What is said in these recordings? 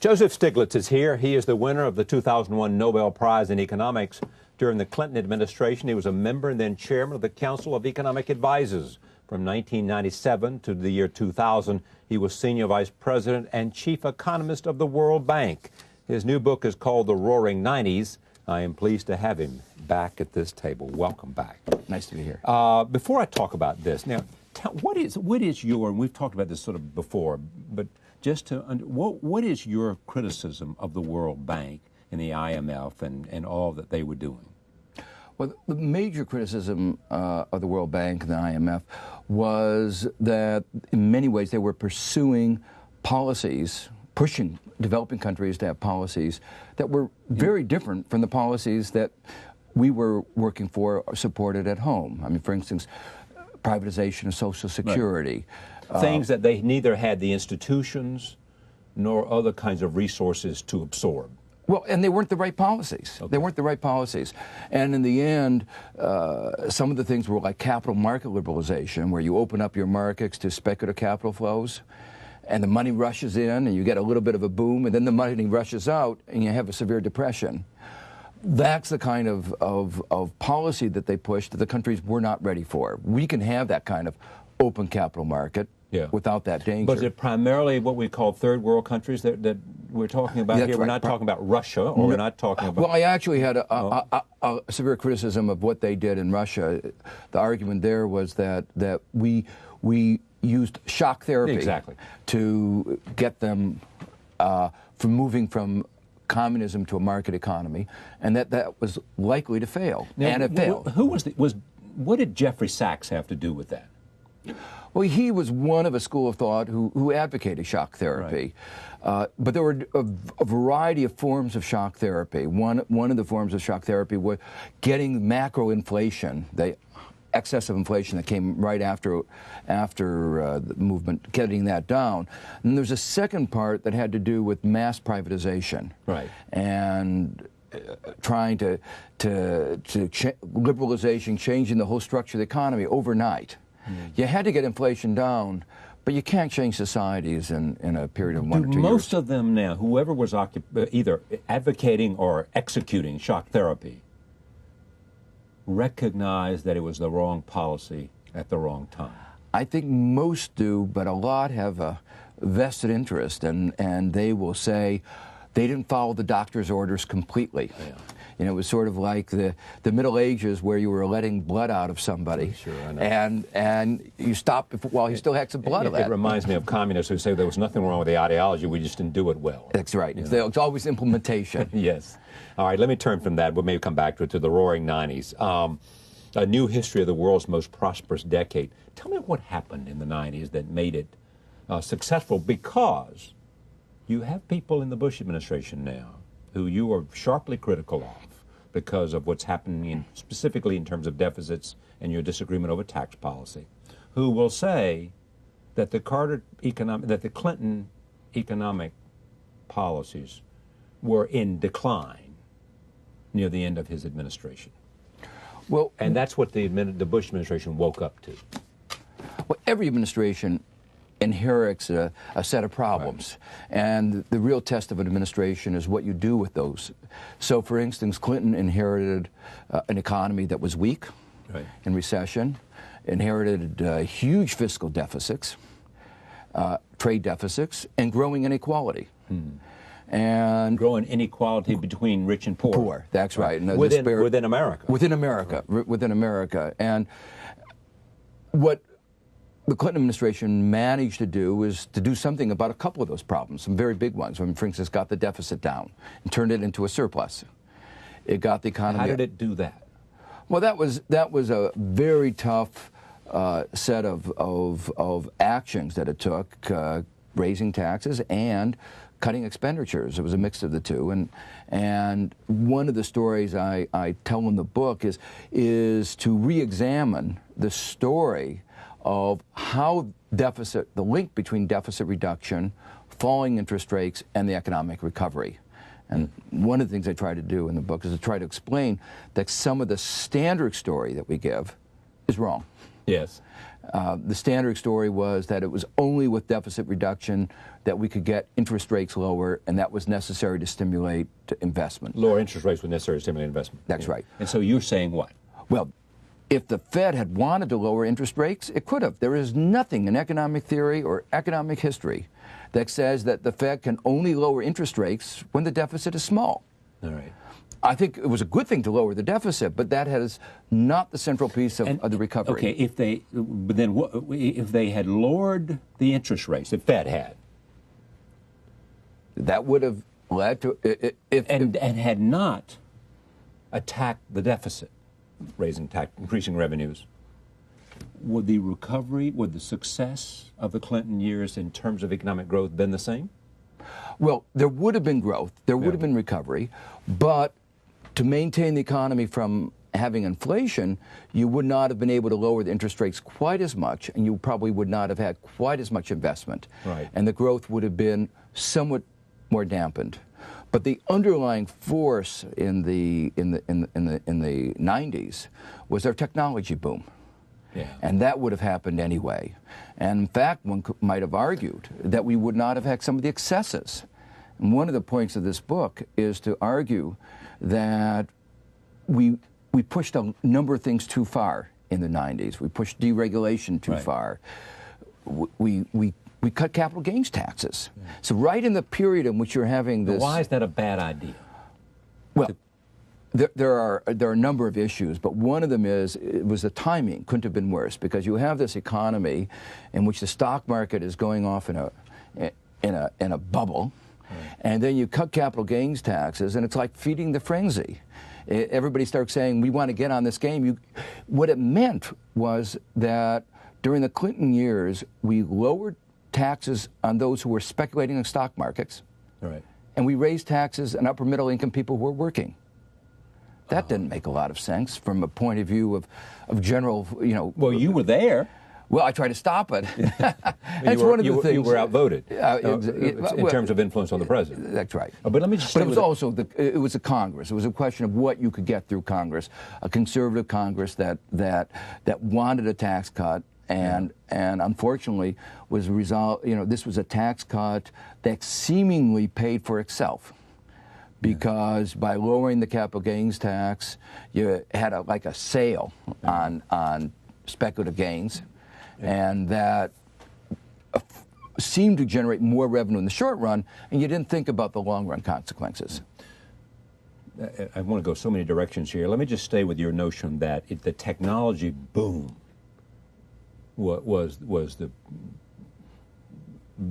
Joseph Stiglitz is here. He is the winner of the 2001 Nobel Prize in Economics. During the Clinton administration, he was a member and then chairman of the Council of Economic Advisors. From 1997 to the year 2000, he was senior vice president and chief economist of the World Bank. His new book is called The Roaring '90s. I am pleased to have him back at this table. Welcome back. Nice to be here. Before I talk about this, now, what is your, and we've talked about this sort of before, but just to, what is your criticism of the World Bank and the IMF and all that they were doing? Well, the major criticism of the World Bank and the IMF was that in many ways they were pursuing policies, pushing developing countries to have policies that were very different from the policies that we were working for or supported at home. I mean, for instance, privatization of Social Security. Right. Things that they neither had the institutions nor other kinds of resources to absorb. Well, and they weren't the right policies. Okay. They weren't the right policies. And in the end, some of the things were like capital market liberalization, where you open up your markets to speculative capital flows, and the money rushes in, and you get a little bit of a boom, and then the money rushes out, and you have a severe depression. That's the kind of policy that they pushed that the countries were not ready for. We can have that kind of open capital market without that danger. But is it primarily what we call third world countries that we're talking about here? We're not talking about Russia, or we're not talking about... Well, I actually had a severe criticism of what they did in Russia. The argument there was that we used shock therapy to get them from moving from communism to a market economy, and that was likely to fail, and it failed. What did Jeffrey Sachs have to do with that? Well, he was one of a school of thought who advocated shock therapy. Right. But there were a variety of forms of shock therapy. One of the forms of shock therapy was getting macro inflation, the excessive inflation that came right after the movement, getting that down. And there's a second part that had to do with mass privatization. Right. And trying to liberalization, changing the whole structure of the economy overnight. You had to get inflation down, but you can't change societies in a period of 1 or 2 years. Most of them now, whoever was either advocating or executing shock therapy, recognize that it was the wrong policy at the wrong time? I think most do, but a lot have a vested interest, and they will say they didn't follow the doctor's orders completely. Yeah. You know, it was sort of like the Middle Ages, where you were letting blood out of somebody, I know. and you stopped while he still had some blood left. It reminds me of communists who say there was nothing wrong with the ideology, we just didn't do it well. That's right. It's always implementation. Yes. All right, let me turn from that. We'll maybe come back to the Roaring '90s. A new history of the world's most prosperous decade. Tell me what happened in the '90s that made it successful, because you have people in the Bush administration now who you are sharply critical of because of what's happening specifically in terms of deficits and your disagreement over tax policy, who will say that the Clinton economic policies were in decline near the end of his administration. Well, and that's what the Bush administration woke up to. Well, every administration inherits a set of problems, and the real test of an administration is what you do with those. So, for instance, Clinton inherited an economy that was weak, in recession, inherited huge fiscal deficits, trade deficits, and growing inequality. And growing inequality between rich and poor. Poor, that's right. And within America. Within America, within America. And what the Clinton administration managed to do was to do something about a couple of those problems, some very big ones. I mean, for instance, got the deficit down and turned it into a surplus. It got the economy. How did it do that? Well, that was a very tough set of actions that it took, raising taxes and cutting expenditures. It was a mix of the two, and one of the stories I tell in the book is to re-examine the story of how the link between deficit reduction, falling interest rates, and the economic recovery. And one of the things I try to do in the book is to try to explain that some of the standard story that we give is wrong. Yes. The standard story was that it was only with deficit reduction that we could get interest rates lower, and that was necessary to stimulate investment. Lower interest rates were necessary to stimulate investment. That's right. And so you're saying what? Well, if the Fed had wanted to lower interest rates, it could have. There is nothing in economic theory or economic history that says that the Fed can only lower interest rates when the deficit is small. All right. I think it was a good thing to lower the deficit, but that is not the central piece of the recovery. Okay, if they had lowered the interest rates, the Fed had, that would have led to and had not attacked the deficit, increasing revenues, would the recovery, would the success of the Clinton years in terms of economic growth been the same? Well, there would have been growth, there would have been recovery, but to maintain the economy from having inflation, you would not have been able to lower the interest rates quite as much, and you probably would not have had quite as much investment. Right. And the growth would have been somewhat more dampened. But the underlying force in the 90s was our technology boom. Yeah. And that would have happened anyway. And in fact, one might have argued that we would not have had some of the excesses. And one of the points of this book is to argue that we pushed a number of things too far in the 90s. We pushed deregulation too far. We cut capital gains taxes. Yeah. So right in the period in which you're having this... Why is that a bad idea? Well, there are a number of issues, but one of them is it was the timing couldn't have been worse, because you have this economy in which the stock market is going off in a bubble. And then you cut capital gains taxes, and it's like feeding the frenzy. Everybody starts saying, we want to get on this game. What it meant was that during the Clinton years, we lowered taxes on those who were speculating in stock markets, and we raised taxes on upper middle income people who were working. That didn't make a lot of sense from a point of view of general, Well, you were there. Well, I tried to stop it. That's one of the things. You were outvoted in terms of influence on the president. That's right. But let me just. But it was also it was a Congress. It was a question of what you could get through Congress, a conservative Congress that wanted a tax cut, and unfortunately was resolved. This was a tax cut that seemingly paid for itself, because by lowering the capital gains tax, you had a sale on speculative gains. And that seemed to generate more revenue in the short run, and you didn't think about the long-run consequences. I want to go so many directions here. Let me just stay with your notion that the technology boom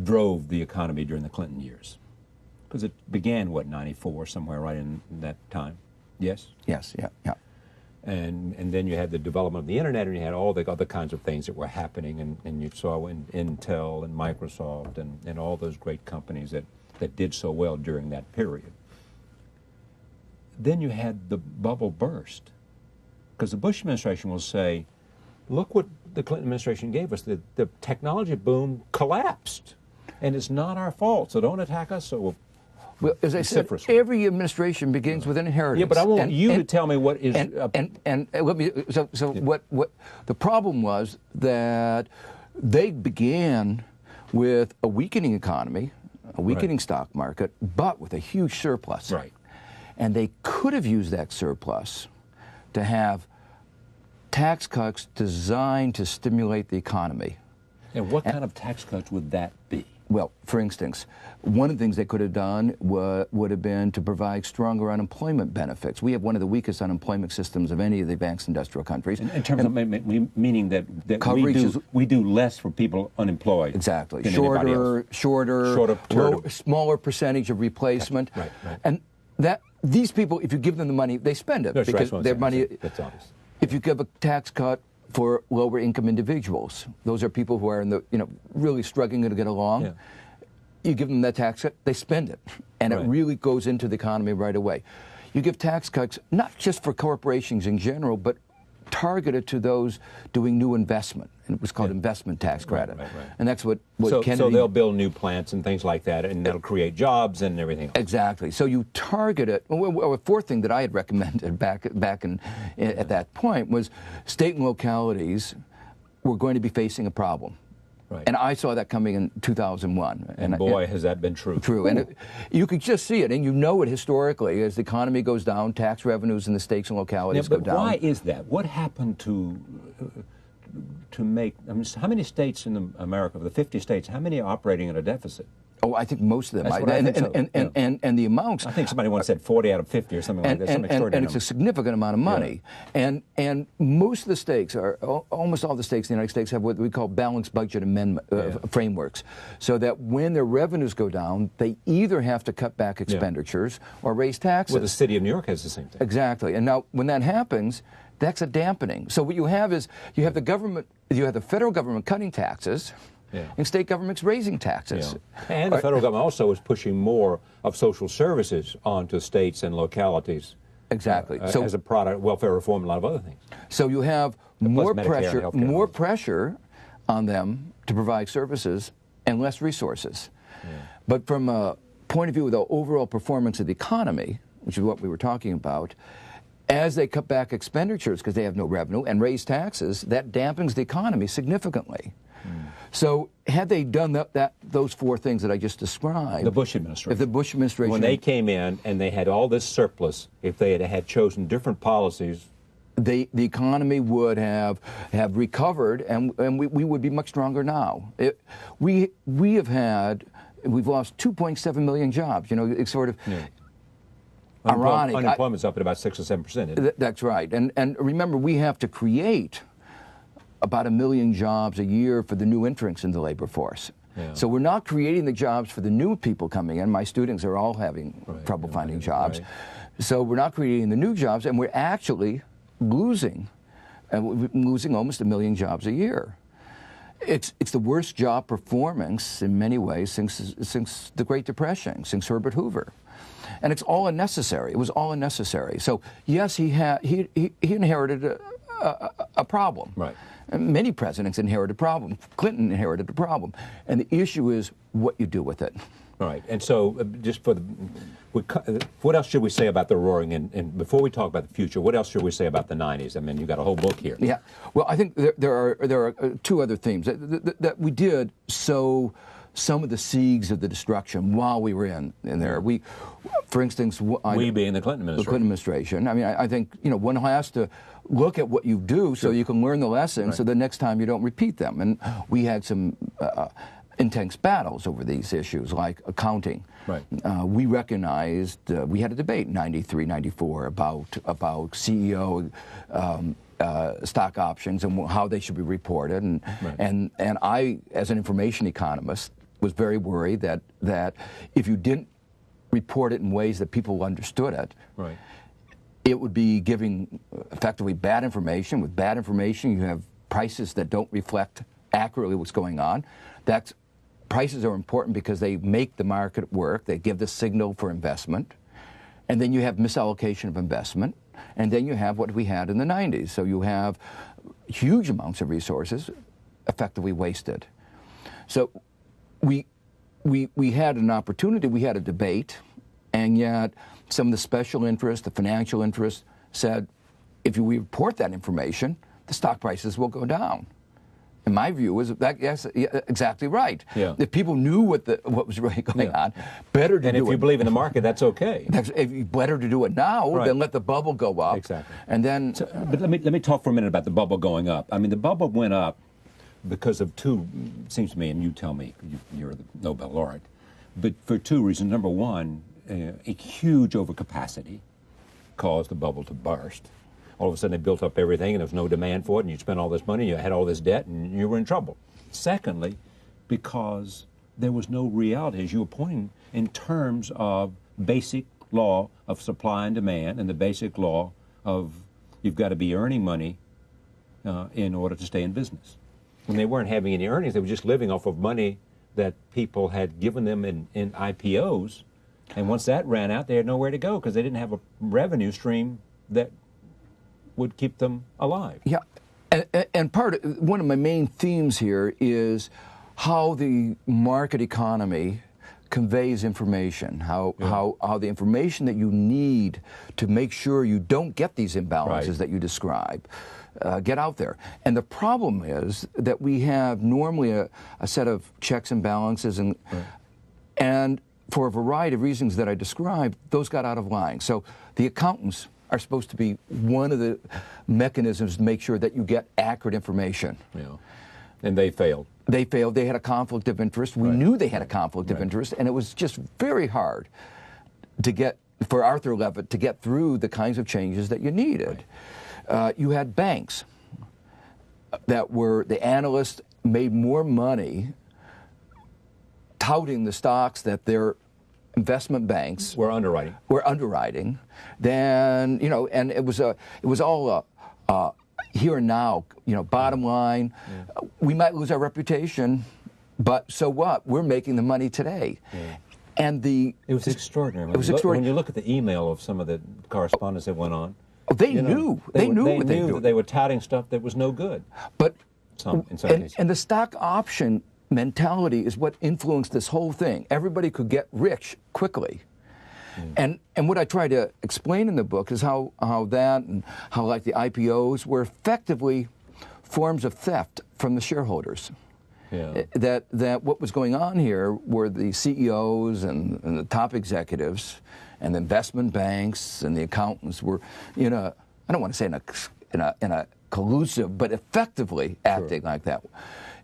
drove the economy during the Clinton years, because it began 94, somewhere right in that time. Yes. Yes. Yeah. And then you had the development of the internet, and you had all the other kinds of things that were happening, and you saw Intel and Microsoft and all those great companies that did so well during that period. Then you had the bubble burst, because the Bush administration will say, look what the Clinton administration gave us. The technology boom collapsed, and it's not our fault, so don't attack us. So well, as I said, every administration begins with an inheritance. Yeah, but I want you to tell me what is. And let me. So what the problem was that they began with a weakening economy, a weakening stock market, but with a huge surplus. Right. And they could have used that surplus to have tax cuts designed to stimulate the economy. And what kind of tax cuts would that be? Well, for instance, one of the things they could have done would have been to provide stronger unemployment benefits. We have one of the weakest unemployment systems of any of the advanced industrial countries. In terms of meaning that we do less for people unemployed. Exactly. Than Shorter smaller percentage of replacement. Right. And that these people, if you give them the money, they spend it. Because their money. That's obvious. If you give a tax cut for lower income individuals, those are people who are in the really struggling to get along. Yeah. You give them that tax cut, they spend it, and it really goes into the economy right away. You give tax cuts not just for corporations in general, but targeted to those doing new investment, and it was called investment tax credit. Right. And that's what Kennedy... So they'll build new plants and things like that, and that'll create jobs and everything else. Exactly. So you target it. Well, a fourth thing that I had recommended back at that point was state and localities were going to be facing a problem. Right. And I saw that coming in 2001. And boy, has that been true. True. And you could just see it, and you know it historically. As the economy goes down, tax revenues in the states and localities go down. Why is that? What happened to make, I mean, how many states in America, of the 50 states, how many are operating at a deficit? Oh, I think most of them. That's what I think so. And the amounts. I think somebody once said 40 out of 50 or something like that. Some extraordinary and it's a significant amount of money. Yeah. And most of the states, almost all the states in the United States have what we call balanced budget amendment frameworks. So that when their revenues go down, they either have to cut back expenditures or raise taxes. Well, the city of New York has the same thing. Exactly. And now when that happens, that's a dampening. So what you have is you have the government, you have the federal government cutting taxes. Yeah. And state governments raising taxes. Yeah. And the federal government also is pushing more of social services onto states and localities. Exactly. So as a product, welfare reform, and a lot of other things. So you have more pressure on them to provide services and less resources. Yeah. But from a point of view of the overall performance of the economy, which is what we were talking about, as they cut back expenditures because they have no revenue and raise taxes, that dampens the economy significantly. So had they done those four things that I just described, the Bush administration, if the Bush administration, when they came in and they had all this surplus, if they had chosen different policies, the economy would have recovered, and we would be much stronger now. We've lost 2.7 million jobs. You know, it's sort of. Yeah. Ironic. Unemployment's up at about 6 or 7%. That's right, and remember, we have to create about 1 million jobs a year for the new entrants in the labor force. Yeah. So we're not creating the jobs for the new people coming in. My students are all having trouble finding jobs. Right. So we're not creating the new jobs, and we're actually losing almost 1 million jobs a year. It's the worst job performance in many ways since the Great Depression, since Herbert Hoover. And it's all unnecessary. It was all unnecessary. So yes, he inherited a problem. Right. And many presidents inherited a problem. Clinton inherited a problem. And the issue is what you do with it. All right. And so just for what else should we say about the roaring? And before we talk about the future, what else should we say about the 90s? I mean, you've got a whole book here. Yeah. Well, I think there are two other themes that we did sow some of the seeds of the destruction while we were in there. For instance, we being the Clinton administration. The Clinton administration. I mean, I think one has to look at what you do so you can learn the lessons, so the next time you don't repeat them. And we had some intense battles over these issues, like accounting. Right. We recognized we had a debate in '93, '94 about CEO. Stock options and how they should be reported, and I, as an information economist, was very worried that if you didn't report it in ways that people understood it, it would be giving effectively bad information. With bad information, you have prices that don't reflect accurately what's going on. Prices are important because they make the market work. They give the signal for investment, and then you have misallocation of investment. And then you have what we had in the 90s. So you have huge amounts of resources effectively wasted. So we had an opportunity, we had a debate, and yet some of the special interests, the financial interests, said if we report that information, the stock prices will go down. And my view is that yes, exactly right. Yeah. If people knew what was really going on, better to do it. And if you believe in the market, that's okay. Better to do it now than let the bubble go up. Exactly. And then, but let me talk for a minute about the bubble going up. I mean, the bubble went up because of two. It seems to me, and you tell me, you're the Nobel laureate, but for two reasons. Number one, a huge overcapacity caused the bubble to burst. All of a sudden, they built up everything, and there was no demand for it, and you spent all this money, and you had all this debt, and you were in trouble. Secondly, because there was no reality, as you were pointing, in terms of basic law of supply and demand, and the basic law of you've got to be earning money in order to stay in business. When they weren't having any earnings, they were just living off of money that people had given them in IPOs, and once that ran out, they had nowhere to go because they didn't have a revenue stream that would keep them alive. Yeah, and one of my main themes here is how the market economy conveys information, how the information that you need to make sure you don't get these imbalances that you describe get out there. And the problem is that we have normally a set of checks and balances, and for a variety of reasons that I described, those got out of line. So the accountants are supposed to be one of the mechanisms to make sure that you get accurate information. Yeah. And they failed. They failed. They had a conflict of interest. We knew they had a conflict of interest, and it was just very hard to get, for Arthur Levitt to get through the kinds of changes that you needed. You had banks that were, the analysts made more money touting the stocks that their investment banks were underwriting than, you know, and it was all here and now, you know, bottom line. We might lose our reputation, but so what? We're making the money today. And it was extraordinary. It was extraordinary. When you look at the email of some of the correspondence that went on, they knew what they were doing. That they were touting stuff that was no good. But in some cases. And the stock option mentality is what influenced this whole thing. Everybody could get rich quickly. And what I try to explain in the book is how that and how, like, the IPOs were effectively forms of theft from the shareholders. That what was going on here were the CEOs and the top executives and the investment banks and the accountants were in a, I don't want to say in a collusive, but effectively acting like that.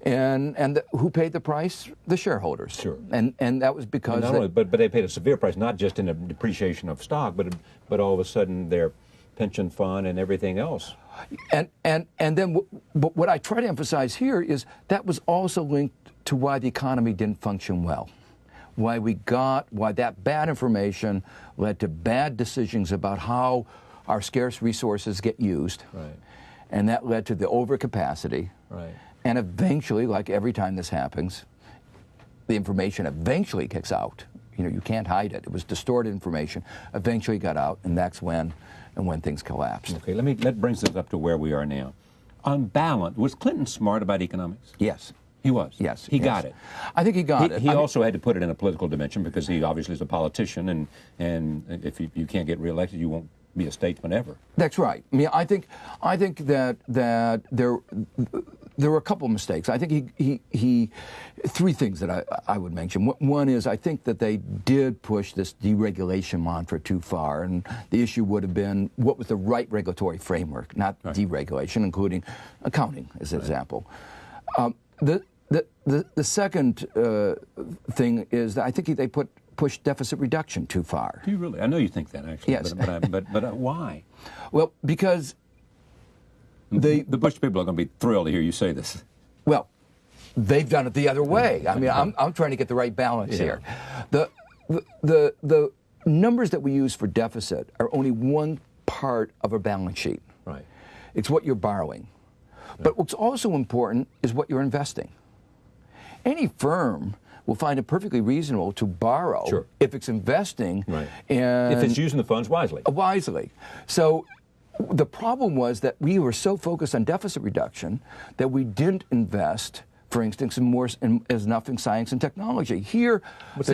And who paid the price? The shareholders. Sure. And that was because but they paid a severe price, not just in a depreciation of stock, but all of a sudden their pension fund and everything else. And then what I try to emphasize here is that was also linked to why the economy didn't function well. Why that bad information led to bad decisions about how our scarce resources get used. And that led to the overcapacity. And eventually, like every time this happens, the information eventually kicks out. You know, you can't hide it. It was distorted information. Eventually got out, and that's when things collapsed. Okay, that brings us up to where we are now. On balance, was Clinton smart about economics? Yes. He was? Yes. He got it? I think he got it. He also had to put it in a political dimension because he obviously is a politician, and if you can't get reelected, you won't be a statesman ever. That's right. I mean, I think that there were a couple of mistakes. I think he three things that I would mention. One is I think that they did push this deregulation mantra too far, and the issue would have been what was the right regulatory framework, not deregulation, including accounting as an example. The second thing is that I think they pushed deficit reduction too far. Do you really? I know you think that, actually. Yes. But why? Well, because the Bush people are going to be thrilled to hear you say this. Well, they've done it the other way. I mean, I'm trying to get the right balance here. The numbers that we use for deficit are only one part of a balance sheet. It's what you're borrowing. But what's also important is what you're investing. Any firm will find it perfectly reasonable to borrow if it's investing and if it's using the funds wisely. So the problem was that we were so focused on deficit reduction that we didn't invest, for instance, enough in science and technology. Here,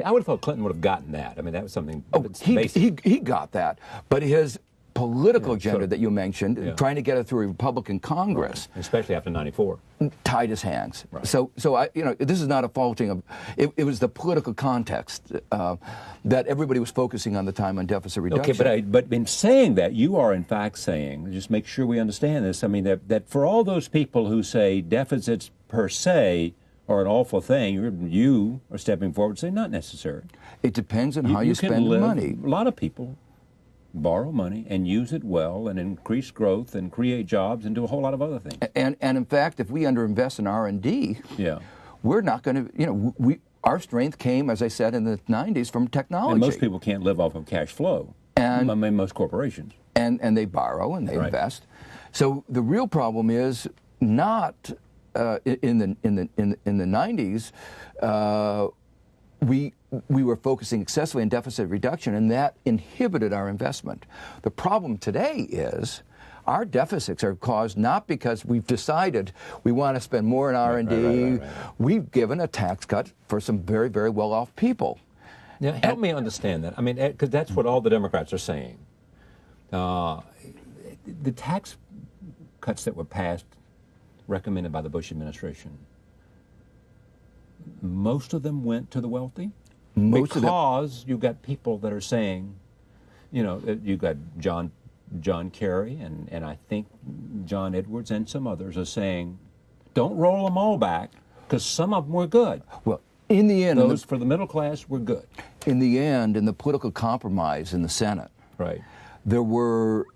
I would have thought Clinton would have gotten that. I mean, that was something. He got that, but his political agenda that you mentioned, trying to get it through a Republican Congress, especially after '94, tied his hands. So this is not a faulting of. It was the political context that everybody was focusing on the time on deficit reduction. Okay, but in saying that, you are in fact saying, just make sure we understand this. I mean that for all those people who say deficits per se are an awful thing, you are stepping forward and saying not necessary. It depends on how you spend the money. A lot of people borrow money and use it well and increase growth and create jobs and do a whole lot of other things. And in fact, if we underinvest in R&D, we're not going to, our strength came, as I said, in the 90s from technology. And most people can't live off of cash flow. I mean, most corporations. And they borrow and they invest. So the real problem is not in the 90s, we were focusing excessively on deficit reduction, and that inhibited our investment. The problem today is our deficits are caused not because we've decided we want to spend more in R&D. We've given a tax cut for some very, very well-off people. Now, help me understand that. I mean, because that's what all the Democrats are saying. The tax cuts that were passed, recommended by the Bush administration, most of them went to the wealthy? Because you've got people that are saying, you know, you've got John Kerry and I think John Edwards and some others are saying, don't roll them all back because some of them were good. Well, in the end, those for the middle class were good. In the end, in the political compromise in the Senate, right, there were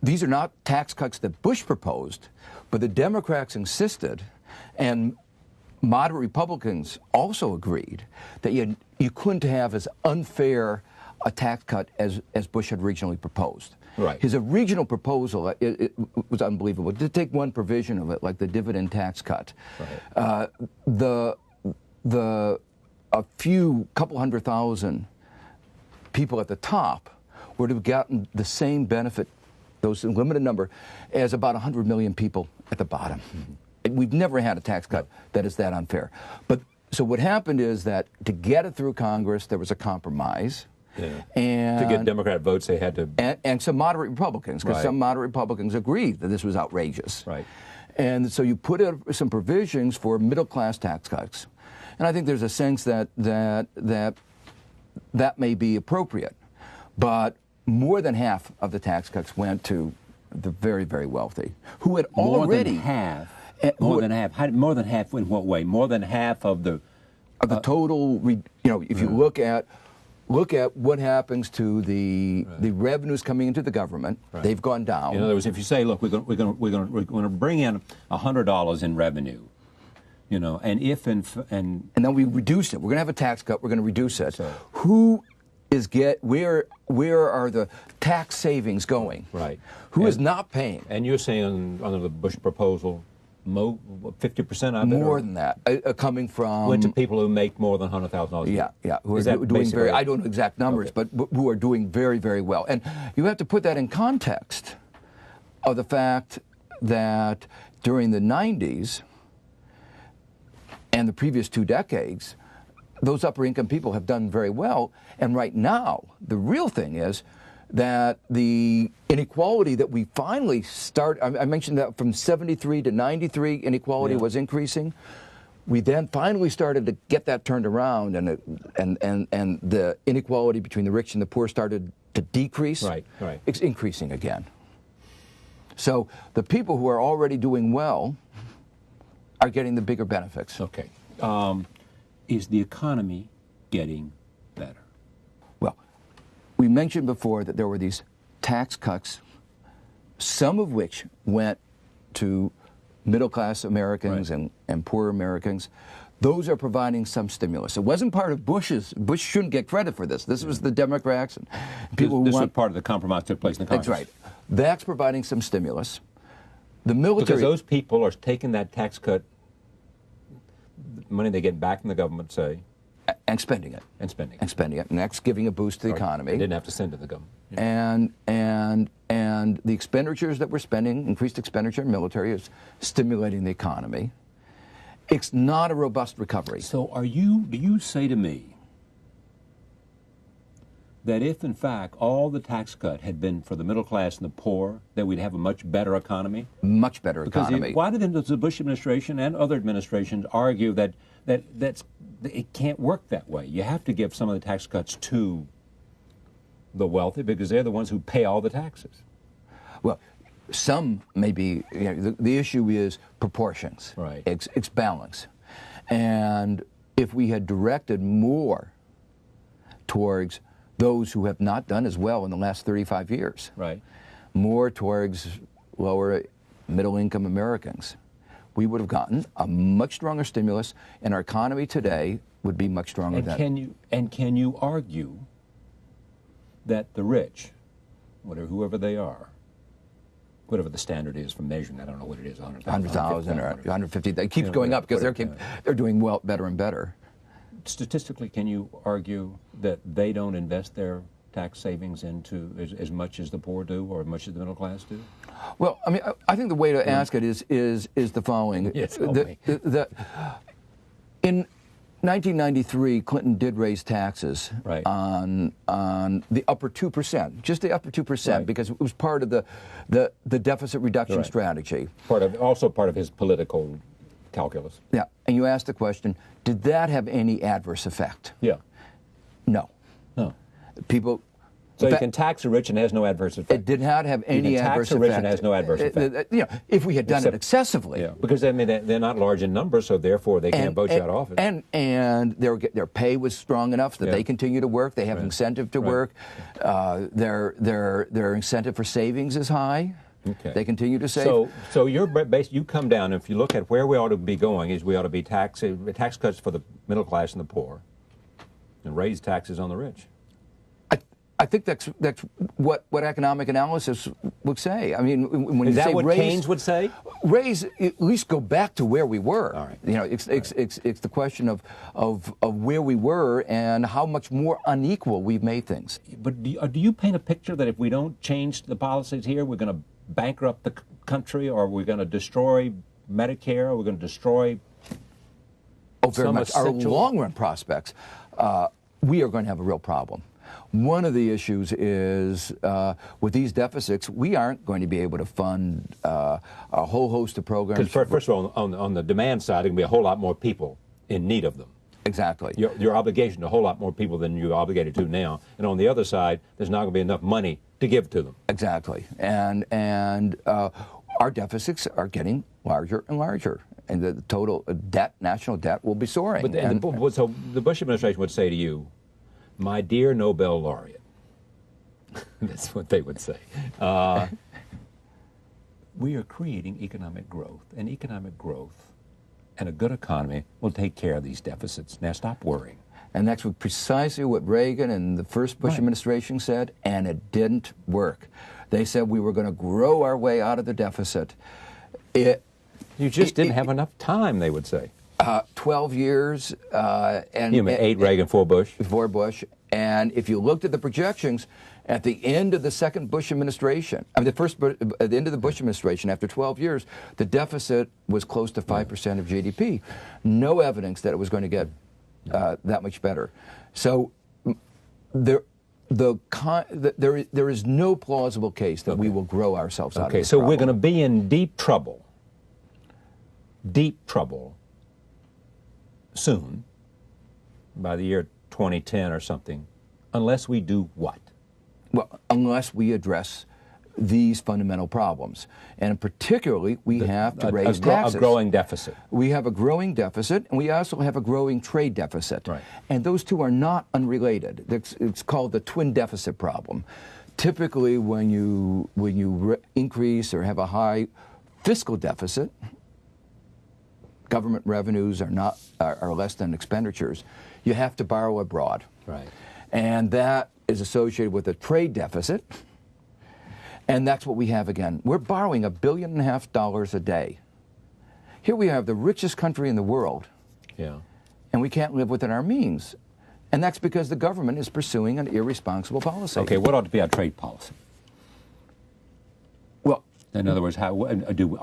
these are not tax cuts that Bush proposed, but the Democrats insisted, and moderate Republicans also agreed that you couldn't have as unfair a tax cut as Bush had originally proposed. Right. His original proposal it was unbelievable. To take one provision of it, like the dividend tax cut, right. A couple 100,000 people at the top would have gotten the same benefit, those limited number, as about 100 million people at the bottom. Mm-hmm. We've never had a tax cut that is that unfair. But so what happened is that to get it through Congress, there was a compromise. Yeah. And to get Democrat votes, they had to... And some moderate Republicans, because some moderate Republicans agreed that this was outrageous. Right. And so you put in some provisions for middle-class tax cuts. And I think there's a sense that may be appropriate. But more than half of the tax cuts went to the very, very wealthy, who had already... More than half? More than half in what way? More than half of the... Of the total, if you look at what happens to the revenues coming into the government. Right. They've gone down. In other words, if you say, look, we're going to bring in $100 in revenue, you know, and then we reduce it. We're going to have a tax cut. We're going to reduce it. So, where are the tax savings going? Right. Who is not paying? And you're saying under the Bush proposal, 50% of it? More than that, coming from... Went to people who make more than $100,000 a year. Yeah, who are doing very... I don't know exact numbers, but who are doing very, very well. And you have to put that in context of the fact that during the 90s and the previous 2 decades, those upper-income people have done very well. And right now, the real thing is that the inequality that we finally I mentioned that from 73 to 93, inequality was increasing. We then finally started to get that turned around, and the inequality between the rich and the poor started to decrease. Right. It's increasing again. So the people who are already doing well are getting the bigger benefits. Okay. Is the economy getting better? Well, we mentioned before that there were these tax cuts, some of which went to middle-class Americans and poor Americans. Those are providing some stimulus. It wasn't part of Bush's. Bush shouldn't get credit for this. This was the Democrats and people this was part of the compromise that took place in the Congress. That's right. That's providing some stimulus. The military... Because those people are taking that tax cut, money they get back from the government, say... And spending it. And spending it. And that's giving a boost to the economy. They didn't have to send to the government. Yeah. And the expenditures that we're spending, increased expenditure in military, is stimulating the economy. It's not a robust recovery. So do you say to me that if, in fact, all the tax cut had been for the middle class and the poor, that we'd have a much better economy? Much better economy. Why did the Bush administration and other administrations argue that it can't work that way? You have to give some of the tax cuts to the wealthy because they're the ones who pay all the taxes. Well, some may be, the issue is proportions. Right. It's balance. And if we had directed more towards those who have not done as well in the last 35 years, right, more towards lower middle-income Americans, we would have gotten a much stronger stimulus, and our economy today would be much stronger than... Can you argue that the rich, whoever they are, whatever the standard is for measuring, I don't know what it is, 100,000 or 150, it keeps going up because they're doing better and better. Statistically, can you argue that they don't invest their tax savings into as much as the poor do or as much as the middle class do? Well, I mean, I think the way to ask it is the following. Yes, 1993, Clinton did raise taxes Right. on the upper 2%, just the upper 2%, Right. because it was part of the deficit reduction Right. strategy. Also part of his political calculus. Yeah, and you asked the question, did that have any adverse effect? Yeah. No. No. People. So you Fa- can tax the rich and it has no adverse effect. It did not have any can tax adverse the effect. rich and it has no adverse effect. You know, if we had done it Except- excessively. Yeah, because I mean they're not large in numbers, so therefore they can't vote you out of office. And their pay was strong enough that Yeah. they continue to work. They have Right. incentive to Right. work. Their incentive for savings is high. Okay. They continue to save. So you come down. If you look at where we ought to be going, is we ought to be tax cuts for the middle class and the poor, and raise taxes on the rich. I think that's what economic analysis would say. I mean, when Is you that say what raise, Keynes would say? raise, at least go back to where we were. All right. You know, it's the question of where we were and how much more unequal we've made things. But do you paint a picture that if we don't change the policies here, we're going to bankrupt the country, or we're going to destroy Medicare, or we're going to destroy Very some much. Our essential- long-run prospects, we are going to have a real problem. One of the issues is with these deficits, we aren't going to be able to fund a whole host of programs. Because first of all, on the demand side, there can be a whole lot more people in need of them. Exactly. Your obligation to a whole lot more people than you're obligated to now. And on the other side, there's not going to be enough money to give to them. Exactly. And our deficits are getting larger and larger. And the total debt, national debt, will be soaring. So the Bush administration would say to you, my dear Nobel laureate, that's what they would say. We are creating economic growth, and economic growth and a good economy will take care of these deficits. Now stop worrying. And that's precisely what Reagan and the first Bush administration said, and it didn't work. They said we were going to grow our way out of the deficit. You just didn't have enough time, they would say. 12 years. And You mean 8 Reagan, 4 Bush? 4 Bush. And if you looked at the projections at the end of the second Bush administration, at the end of the Bush administration, after 12 years, the deficit was close to 5% of GDP. No evidence that it was going to get that much better. So there is no plausible case that we will grow ourselves out of Okay, this so problem. we're going to be in deep trouble soon, by the year 2010 or something, unless we do what? Well, unless we address these fundamental problems. And particularly, we have to raise taxes. A growing deficit. We have a growing deficit, and we also have a growing trade deficit. Right. And those two are not unrelated. It's called the twin deficit problem. Typically, when you increase or have a high fiscal deficit, government revenues are less than expenditures, you have to borrow abroad. Right. And that is associated with a trade deficit. And that's what we have again. We're borrowing $1.5 billion a day. Here we have the richest country in the world, Yeah. and we can't live within our means. And that's because the government is pursuing an irresponsible policy. Okay, what ought to be our trade policy? Well, In other words, are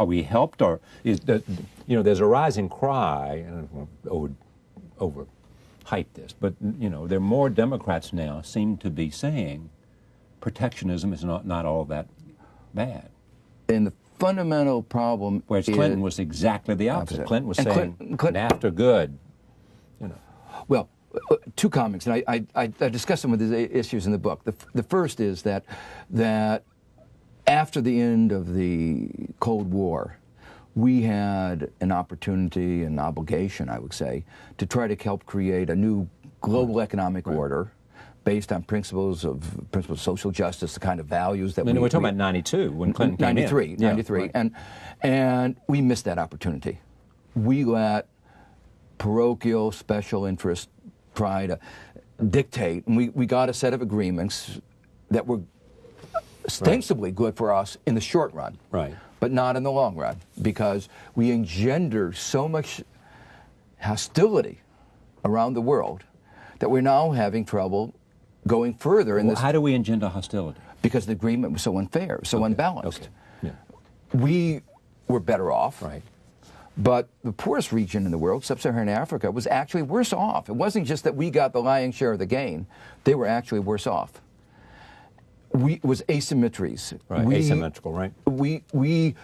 we helped, or is there's a rising cry, and I don't want to overhype this, but there are more Democrats now seem to be saying protectionism is not all that bad. and the fundamental problem Whereas is, Clinton was exactly the opposite. Opposite. Clinton was And saying Clinton- NAFTA good. well, 2 comments, and I discuss some of these issues in the book. The first is that after the end of the Cold War, we had an opportunity, an obligation, I would say, to try to help create a new global economic order based on principles of social justice, the kind of values that We're talking about 92 when Clinton came 93, in. Yeah, 93, right. and we missed that opportunity. We let parochial special interests try to dictate, and we got a set of agreements that were ostensibly good for us in the short run, Right. but not in the long run, because we engender so much hostility around the world that we're now having trouble going further in this, How do we engender hostility? because the agreement was so unfair, so unbalanced. Okay. Yeah. We were better off Right. But the poorest region in the world, sub-Saharan Africa, was actually worse off. It wasn't just that we got the lion's share of the gain. They were actually worse off. It was asymmetries. Right, asymmetrical, right? We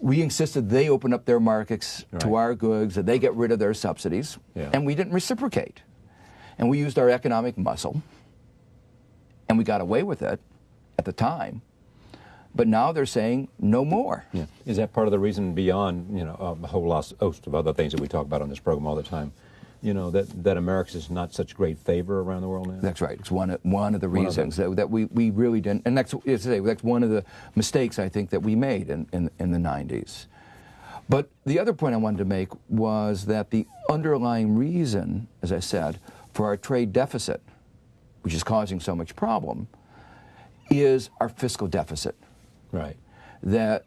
insisted they open up their markets to our goods, that they get rid of their subsidies, and we didn't reciprocate. And we used our economic muscle, and we got away with it at the time. But now they're saying no more. Yeah. Is that part of the reason beyond, a whole host of other things that we talk about on this program all the time, that America's is not such great favor around the world now? That's right. It's one of the reasons that we really didn't, and that's one of the mistakes I think that we made in the 90s. But the other point I wanted to make was that the underlying reason, as I said, for our trade deficit, which is causing so much problem, is our fiscal deficit. Right. That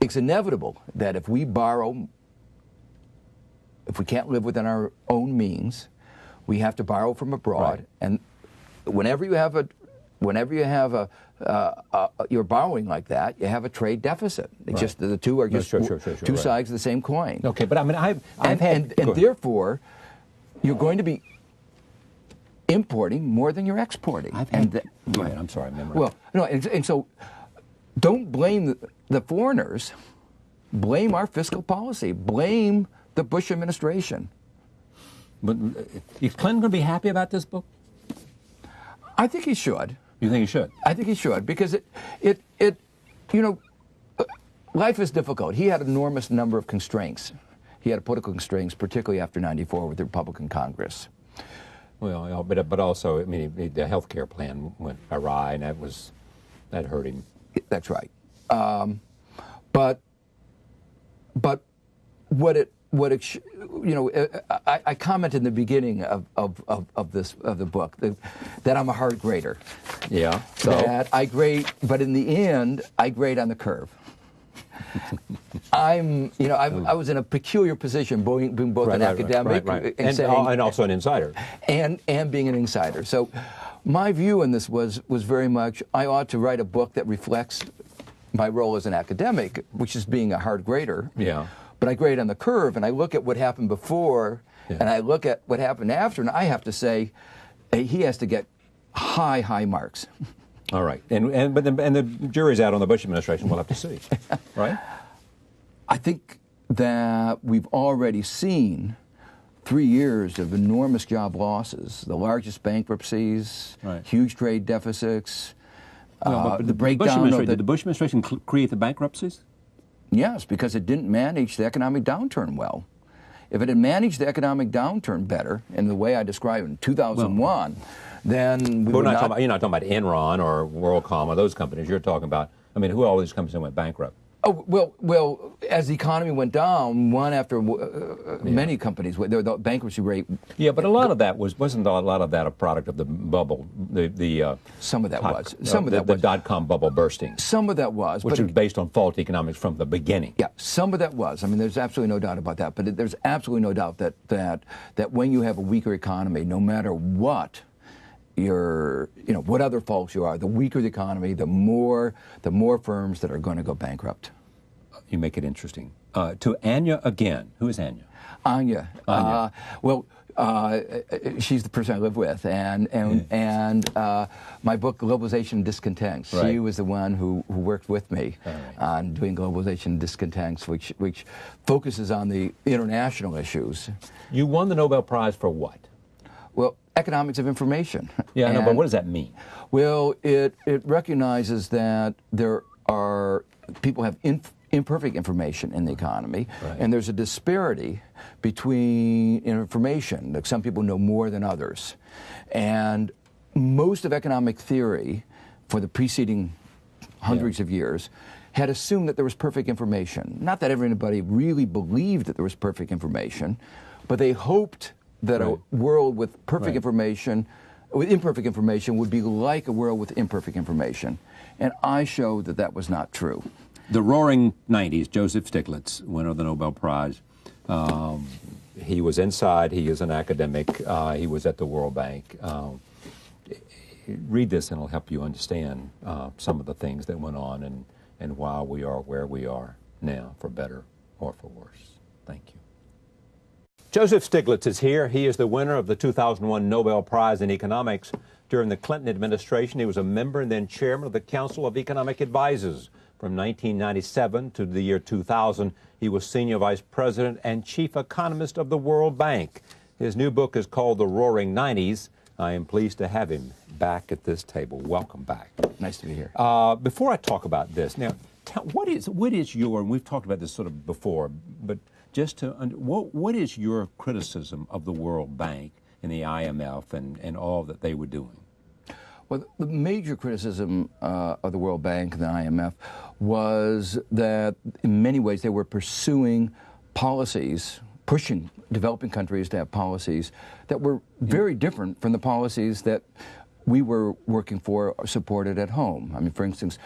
it's inevitable that if we borrow, if we can't live within our own means, we have to borrow from abroad. Right. And whenever you have you're borrowing like that, you have a trade deficit. It's just the two are just two sides of the same coin. Okay, but I mean, I've had, and therefore, you're going to be importing more than you're exporting. Go ahead. I'm sorry. Well, no, and so don't blame the foreigners. Blame our fiscal policy. Blame the Bush administration. But is Clinton going to be happy about this book? I think he should. You think he should? I think he should, because life is difficult. He had an enormous number of constraints. He had political constraints, particularly after '94 with the Republican Congress. Well, but also, I mean, the health care plan went awry, and that hurt him. That's right. But I commented in the beginning of the book that I'm a hard grader. Yeah. So that I grade, but in the end, I grade on the curve. I was in a peculiar position, being both an academic and also an insider, and being an insider. So my view in this was very much I ought to write a book that reflects my role as an academic, which is being a hard grader. Yeah. But I grade on the curve, and I look at what happened before, and I look at what happened after, and I have to say, he has to get high marks. All right, and the jury's out on the Bush administration. We'll have to see, right? I think that we've already seen 3 years of enormous job losses, the largest bankruptcies, huge trade deficits, but the breakdown of Did the Bush administration create the bankruptcies? Yes, because it didn't manage the economic downturn well. If it had managed the economic downturn better, in the way I described in 2001, then we would not... You're not talking about Enron or WorldCom or those companies. You're talking about, I mean, who are all these companies that went bankrupt? Oh, well, as the economy went down, one after many companies, the bankruptcy rate... Yeah, but a lot of that wasn't a lot of that a product of the bubble, some of that was. The dot-com bubble bursting. Some of that was. Which was based on faulty economics from the beginning. Yeah, some of that was. I mean, there's absolutely no doubt about that. But there's absolutely no doubt that when you have a weaker economy, no matter what what other faults you are, the weaker the economy, the more firms that are going to go bankrupt. You make it interesting. To Anya again. Who is Anya? Anya. She's the person I live with, and my book Globalization Discontents. She was the one who worked with me on doing Globalization Discontents, which focuses on the international issues. You won the Nobel Prize for what? Well, economics of information. Yeah, I know, but what does that mean? Well, it recognizes that people have imperfect information in the economy, and there's a disparity between information. Like some people know more than others. And most of economic theory for the preceding hundreds of years had assumed that there was perfect information. Not that everybody really believed that there was perfect information, but they hoped that a world with perfect information, with imperfect information, would be like a world with imperfect information. And I showed that that was not true. The Roaring '90s, Joseph Stiglitz, winner of the Nobel Prize. He was inside. He is an academic. He was at the World Bank. Read this, and it'll help you understand some of the things that went on and why we are where we are now, for better or for worse. Thank you. Joseph Stiglitz is here. He is the winner of the 2001 Nobel Prize in Economics. During the Clinton administration, he was a member and then chairman of the Council of Economic Advisors. From 1997 to the year 2000, he was senior vice president and chief economist of the World Bank. His new book is called The Roaring '90s. I am pleased to have him back at this table. Welcome back. Nice to be here. Before I talk about this, now, what is your, and we've talked about this sort of before, but just to, what is your criticism of the World Bank and the IMF and all that they were doing? Well, the major criticism of the World Bank and the IMF was that in many ways they were pursuing policies, pushing developing countries to have policies that were very different from the policies that we were working for or supported at home. I mean, for instance,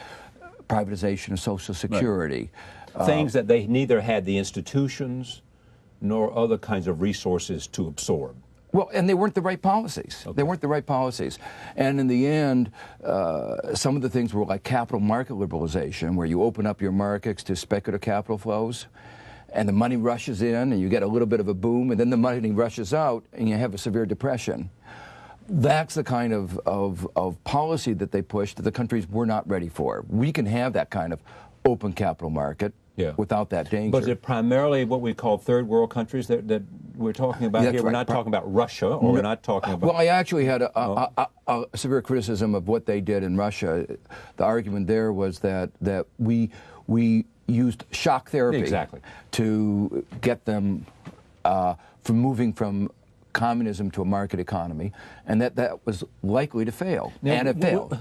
privatization of Social Security. Right. Things that they neither had the institutions nor other kinds of resources to absorb. Well, and they weren't the right policies. Okay. They weren't the right policies. And in the end, some of the things were like capital market liberalization, where you open up your markets to speculative capital flows, and the money rushes in, and you get a little bit of a boom, and then the money rushes out, and you have a severe depression. That's the kind of policy that they pushed that the countries were not ready for. We can have that kind of open capital market without that danger. But is it primarily what we call third world countries that we're talking about here? We're not talking about Russia, or we're not talking about... Well, I actually had a severe criticism of what they did in Russia. The argument there was that we used shock therapy to get them from moving from communism to a market economy, and that was likely to fail, and it failed.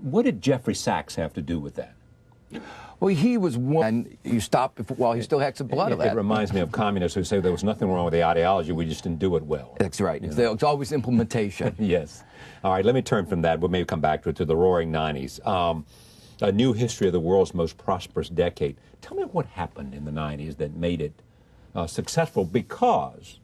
What did Jeffrey Sachs have to do with that? Well, he was one, and you stopped while he still had some blood of that. It reminds me of communists who say there was nothing wrong with the ideology, we just didn't do it well. That's right. It's always implementation. Yes. All right, let me turn from that. We'll maybe come back to it, to the roaring '90s. A new history of the world's most prosperous decade. Tell me what happened in the '90s that made it successful, because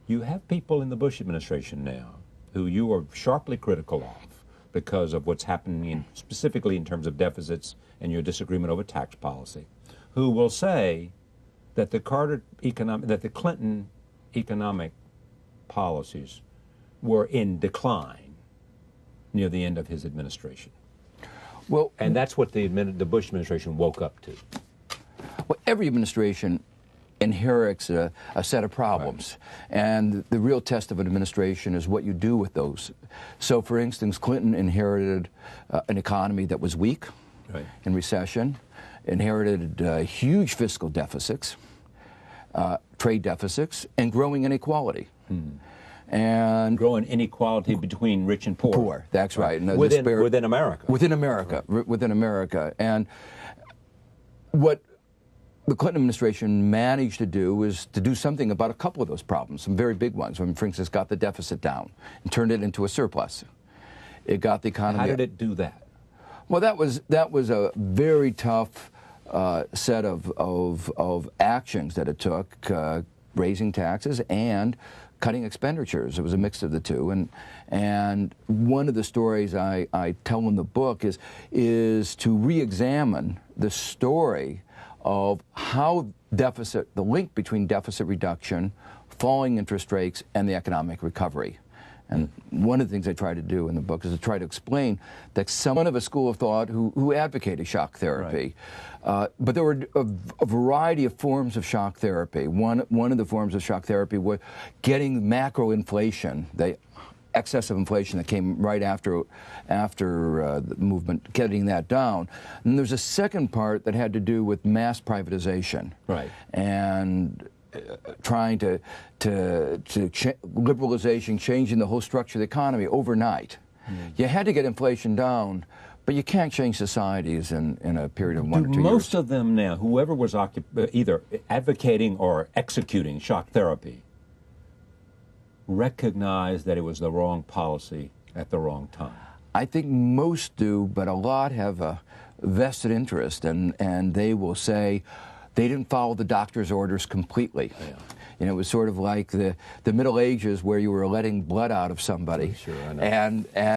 you have people in the Bush administration now who you are sharply critical of because of what's happening specifically in terms of deficits and your disagreement over tax policy, who will say that the Clinton economic policies were in decline near the end of his administration. Well, and that's what the Bush administration woke up to. Well, every administration inherits a set of problems, and the real test of an administration is what you do with those. So, for instance, Clinton inherited an economy that was weak, in recession, inherited huge fiscal deficits, trade deficits, and growing inequality. And growing inequality between rich and poor. Poor, that's right. And within America. Within America, within America. And what the Clinton administration managed to do was to do something about a couple of those problems, some very big ones. I mean, for instance, got the deficit down and turned it into a surplus. It got the economy... How did it do that? Well, that was a very tough set of actions that it took, raising taxes and cutting expenditures. It was a mix of the two, and one of the stories I tell in the book is to re-examine the story of how the link between deficit reduction, falling interest rates, and the economic recovery. And one of the things I try to do in the book is to try to explain that someone of a school of thought who advocated shock therapy, but there were a variety of forms of shock therapy. One of the forms of shock therapy was getting macro inflation, the excessive inflation that came right after the movement, getting that down. And there's a second part that had to do with mass privatization, and trying to liberalization, changing the whole structure of the economy overnight. You had to get inflation down, but you can't change societies in a period of 1 or 2 years. Most of them now, whoever was either advocating or executing shock therapy, recognize that it was the wrong policy at the wrong time? I think most do, but a lot have a vested interest, and they will say they didn't follow the doctor's orders completely. You know, it was sort of like the Middle Ages, where you were letting blood out of somebody. Sure, I know. And